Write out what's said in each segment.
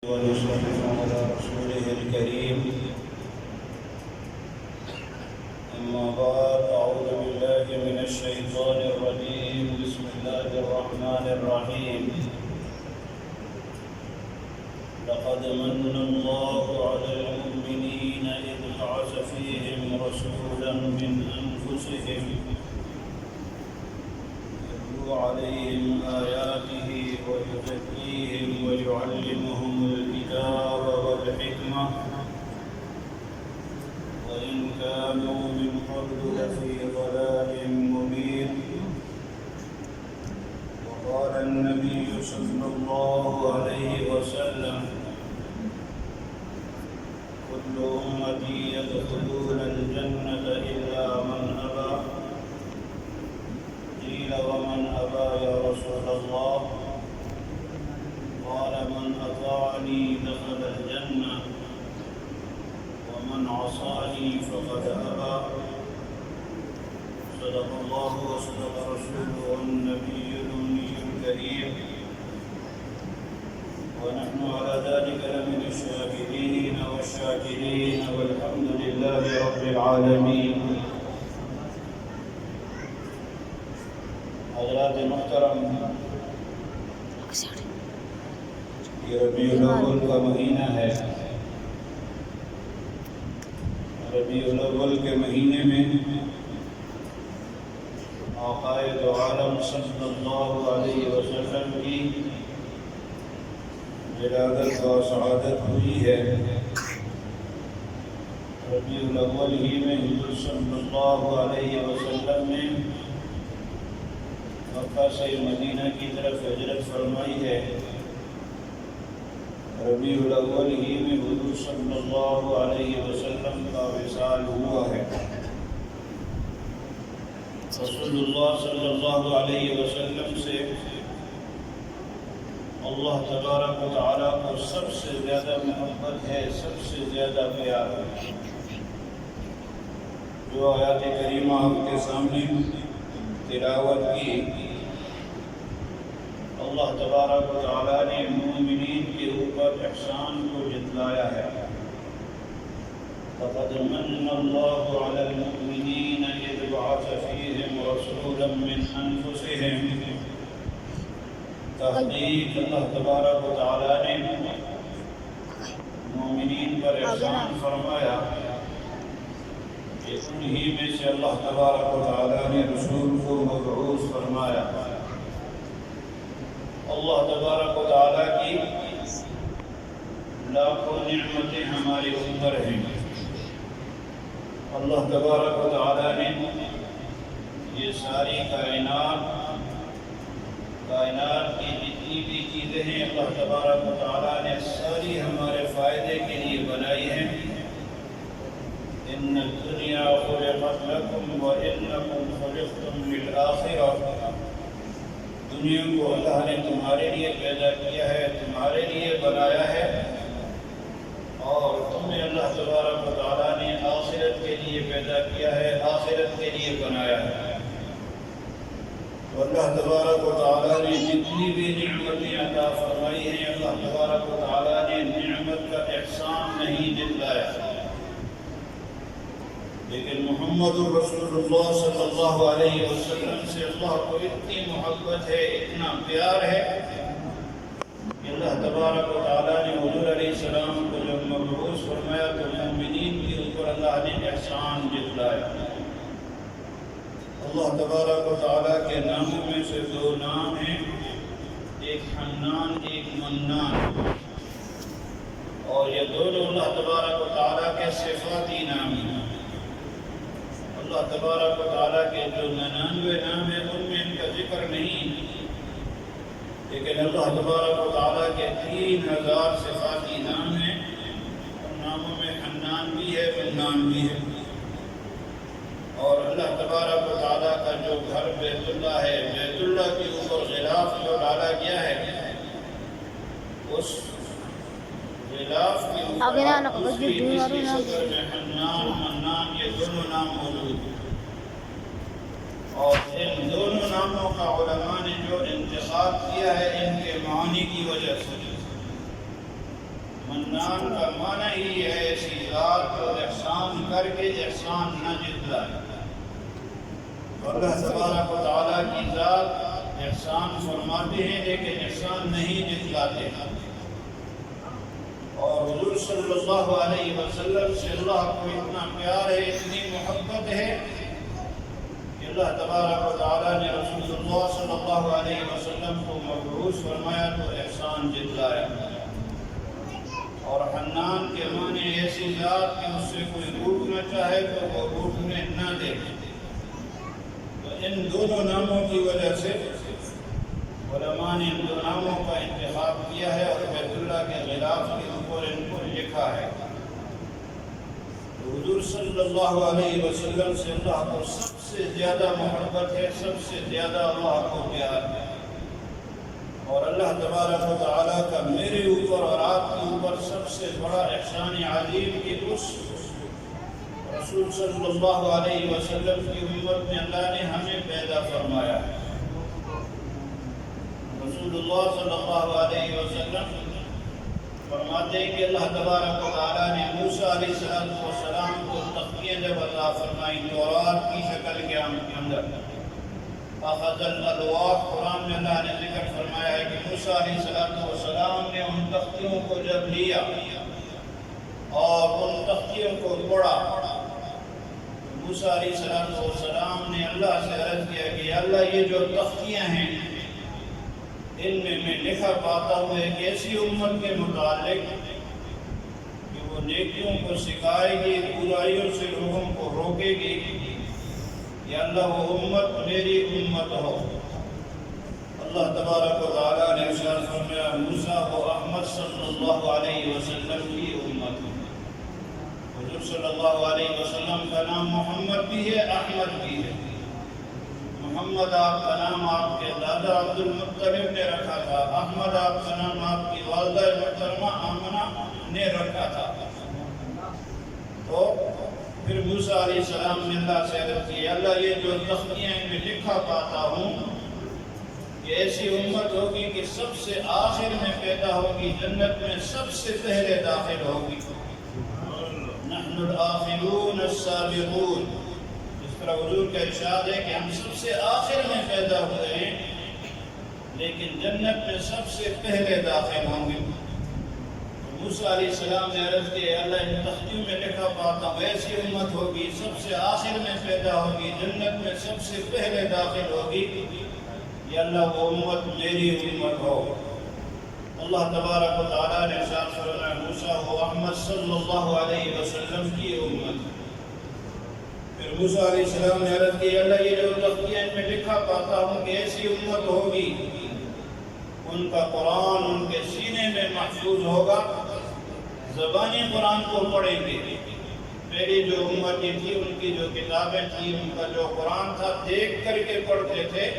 ونصلي على رسوله الكريم. أما بعد، أعوذ بالله من الشيطان الرجيم. بسم الله الرحمن الرحيم. لقد من الله على المؤمنين إذ بعث فيهم رسولا من أنفسهم يتلو عليهم آياته ويزكيهم ويعلمهم الكتاب والحكمة وإن كانوا من قبل لفي ضلال مبين. وقال النبي صلى الله عليه وسلم: كل أمتي يدخلون الجنة إلا من أبى. قيل: ومن أبى يا رسول الله؟ قال: من أطاعني دخل الجنة ومن عصاني فقد أبى. صدق الله وصدق رسوله النبي الأمي الكريم، ونحن على ذلك لمن الشاهدين والشاكرين، والحمد لله رب العالمين. حضرات محترم، یہ ربیع الاول کا مہینہ ہے۔ ربیع الاول کے مہینے میں آقا دو عالم صلی اللہ علیہ وسلم کی ولادت و سعادت ہوئی ہے۔ ربیع الاول ہی میں حضور صلی اللہ علیہ وسلم نے مکہ سے مدینہ کی طرف ہجرت فرمائی ہے۔ ربیع الاول ہی میں حضور صلی اللہ علیہ وسلم کا وصال ہوا ہے۔ رسول اللہ صلی اللہ علیہ وسلم سے اللہ تبارک و تعالیٰ کو سب سے زیادہ محبت ہے، سب سے زیادہ پیار ہے۔ جو آیات کریمہ آپ کے سامنے تلاوت کی، اللہ تبارک و تعالیٰ نے مومنین کے اوپر احسان کو جتلایا ہے۔ لقد من اللہ علی المؤمنین اذ بعث فیہم رسولا من انفسہم۔ تحقیق اللہ تبارک و تعالیٰ نے مومنین پر احسان فرمایا کہ انہی میں سے اللہ تبارک و تعالیٰ نے رسول کو مبعوث فرمایا۔ اللہ تبارک و تعالیٰ کی لاکھوں نعمتیں ہمارے اوپر ہیں۔ اللہ تبارک و تعالیٰ نے یہ ساری کائنات کی جتنی بھی چیزیں ہیں، اللہ تبارک و تعالیٰ نے ساری ہمارے فائدے کے لیے بنائی ہیں۔ ان الدنیا خلقت لکم وانکم خلقتم للآخرہ۔ دنیا کو اللہ نے تمہارے لیے پیدا کیا ہے، تمہارے لیے بنایا ہے، اور تمہیں اللہ تبارک و تعالیٰ نے آخرت کے لیے پیدا کیا ہے، آخرت کے لیے بنایا ہے۔ اللہ تبارک و تعالیٰ نے جتنی بھی نعمتیں عطا فرمائی ہیں، اللہ تبارک و تعالیٰ نے نعمت کا احسان نہیں جتلایا، لیکن محمد رسول اللہ صلی اللہ علیہ وسلم سے اللہ کو اتنی محبت ہے، اتنا پیار ہے کہ اللہ تبارک و تعالیٰ نے حضور علیہ السلام کو جب مبعوث فرمایا تو مومنین کے اوپر اللہ نے احسان جتلایا۔ اللہ تبارک و تعالیٰ کے ناموں میں سے دو نام ہیں، ایک حنان، ایک منان، اور یہ دونوں اللہ تبارک و تعالیٰ کے صفاتی نام ہیں۔ اللہ تبارک و تعالیٰ کے جو 99 نام ہیں ان میں ان کا ذکر نہیں، لیکن اللہ تبارک و تعالیٰ کے 3000 صفاتی نام ہیں۔ ان ناموں میں حنان بھی ہے، منان بھی ہے۔ اور اللہ تبارک و تعالیٰ کا جو گھر بیت اللہ ہے، بیت اللہ کے اوپر غلاف جو ڈالا گیا ہے، اس غلاف کے اوپر اس کی تیسری سطر میں حنان، منان، یہ دونوں نام موجود ہیں۔ اور ان دونوں ناموں کا علماء نے جو انتخاب کیا ہے ان کے معانی کی وجہ سے، منان کا معنی ہی ہے ایسی ذات جو احسان کر کے احسان نہ جتلائے. اللہ تبارک و تعالیٰ کی ذات احسان فرماتے ہیں لیکن احسان نہیں جتلاتے. اور حضور صلی اللہ علیہ وسلم سے اللہ کو اتنا پیار ہے، اتنی محبت ہے کہ اللہ تبارک و تعالیٰ نے رسول اللہ صلی اللہ علیہ وسلم کو مبعوث فرمایا تو احسان جتلایا. اور حنان کے معنی ایسی ذات کہ اس سے کوئی روٹنا چاہے تو وہ روٹنے نہ دے. تو ان دونوں ناموں کی وجہ سے علماء نے ان دو ناموں کا انتخاب کیا ہے اور بیت اللہ کے غلاف کے اوپر ان کو لکھا ہے. تو حضور صلی اللہ علیہ وسلم سے اللہ کو سب سے زیادہ محبت ہے، سب سے زیادہ اللہ کو پیار ہے. اور اللہ تبارک و تعالیٰ کا میرے اوپر اور آپ کے اوپر سب سے بڑا احسان عظیم کہ اس رسول صلی اللہ علیہ وسلم کی امت میں اللہ نے ہمیں پیدا فرمایا ہے. رسول اللہ صلی اللہ علیہ وسلم فرماتے ہیں کہ اللہ تبارک و تعالیٰ نے موسیٰ علیہ السلام کو تختیاں جب عطا فرمائی تورات کی شکل کے اندر، اخذ الالواح، قرآن میں اللہ نے ذکر فرمایا ہے کہ موسیٰ علیہ السلام نے ان تختیوں کو جب لیا اور ان تختیوں کو پڑھا، موسیٰ علیہ السلام نے اللہ سے عرض کیا کہ اللہ یہ جو تختیاں ہیں ان میں لکھا پاتا ہوں ایک ایسی امت کے متعلق کہ وہ نیکیوں کو سکھائے گی، برائیوں سے لوگوں کو روکے گی. یا اللہ وہ امت میری امت ہو. اللہ تبارک و تعالیٰ نے ارشاد فرمایا موسیٰ و احمد صلی اللہ علیہ وسلم کی امت ہو. حضور صلی اللہ علیہ وسلم کا نام محمد بھی ہے، احمد بھی ہے. محمد آپ کا نام آپ کے دادا عبد المطلب نے رکھا تھا، احمد آپ کا نام آپ کی والدہ محترمہ آمنہ نے رکھا تھا. تو پھر موسیٰ علیہ السلام نے اللہ سے عرض کی اللہ یہ جو تختیاں میں لکھا پاتا ہوں یہ ایسی امت ہوگی کہ سب سے آخر میں پیدا ہوگی، جنت میں سب سے پہلے داخل ہوگی. نحن الآخرون السابقون، اس طرح حضور کا ارشاد ہے کہ ہم سب سے آخر میں پیدا ہوئے ہیں لیکن جنت میں سب سے پہلے داخل ہوں گے. موسیٰ علیہ السلام نے عرض کی اللہ ان تختیوں میں لکھا پاتا ہوں ایسی امت ہوگی سب سے آخر میں پیدا ہوگی، جنت میں سب سے پہلے داخل ہوگی. یا اللہ وہ امت میری امت ہو. اللہ تبارک و تعالیٰ نے ارشاد فرمایا موسیٰ و احمد صلی اللہ علیہ وسلم کی امت. پھر موسیٰ علیہ السلام نے عرض کی اللہ یہ جو تختیاں ان میں لکھا پاتا ہوں کہ ایسی امت ہوگی ان کا قرآن ان کے سینے میں محفوظ ہوگا، زبانی قرآن کو پڑھیں گے. پہلی جو امتیں تھی ان کی جو کتابیں تھیں ان کا جو قرآن تھا دیکھ کر کے پڑھتے تھے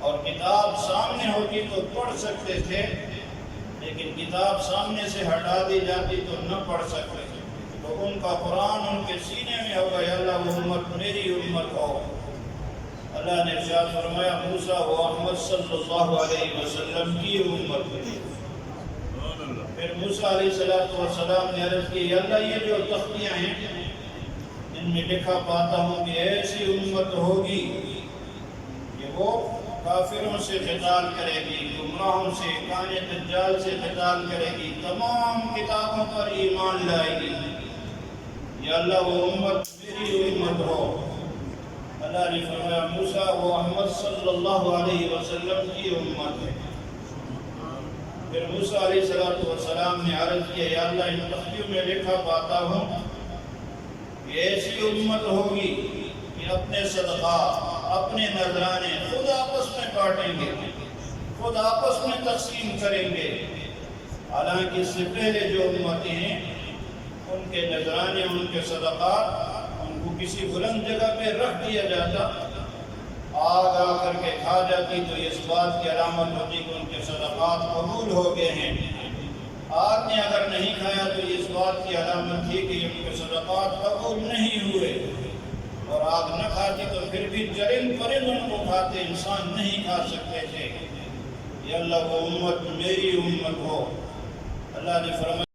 اور کتاب سامنے ہوتی تو پڑھ سکتے تھے لیکن کتاب سامنے سے ہٹا دی جاتی تو نہ پڑھ سکتے تھے. تو ان کا قرآن ان کے سینے میں ہوگا. یا اللہ وہ امت میری امت ہو. اللہ نے ارشاد فرمایا موسیٰ و احمد صلی اللہ علیہ وسلم کی امت ہوئی. پھر موسیٰ علیہ السلام نے عرض کی اللہ یہ جو تختیاں ہیں ان میں لکھا پاتا ہوں کہ ایسی امت ہوگی کہ وہ کافروں سے قتال کرے گی، گمراہوں سے، کان دجال سے قتال کرے گی، تمام کتابوں پر ایمان لائے گی. یا اللہ وہ امت میری امت ہو. اللہ نے فرمایا موسیٰ و احمد صلی اللہ علیہ وسلم کی امت ہے. پھر موسیٰ علیہ السلام نے عرض کیا یا اللہ ان تختیوں میں لکھا پاتا ہوں کہ ایسی امت ہوگی کہ اپنے صدقات، اپنے نذرانے خود آپس میں بانٹیں گے، خود آپس میں تقسیم کریں گے. حالانکہ اس سے پہلے جو امتیں ہیں ان کے نذرانے، ان کے صدقات ان کو کسی بلند جگہ پہ رکھ دیا جاتا، آگ آ کر کے کھا جاتی تو اس بات کی علامت ہوتی کہ ان کے صدقات قبول ہو گئے ہیں. آگ نے اگر نہیں کھایا تو اس بات کی علامت تھی کہ ان کے صدقات قبول نہیں ہوئے. اور آگ نہ کھاتی تو پھر بھی چرند پرند ان کو کھاتے، انسان نہیں کھا سکتے تھے. یا اللہ وہ امت میری امت ہو. اللہ نے فرمایا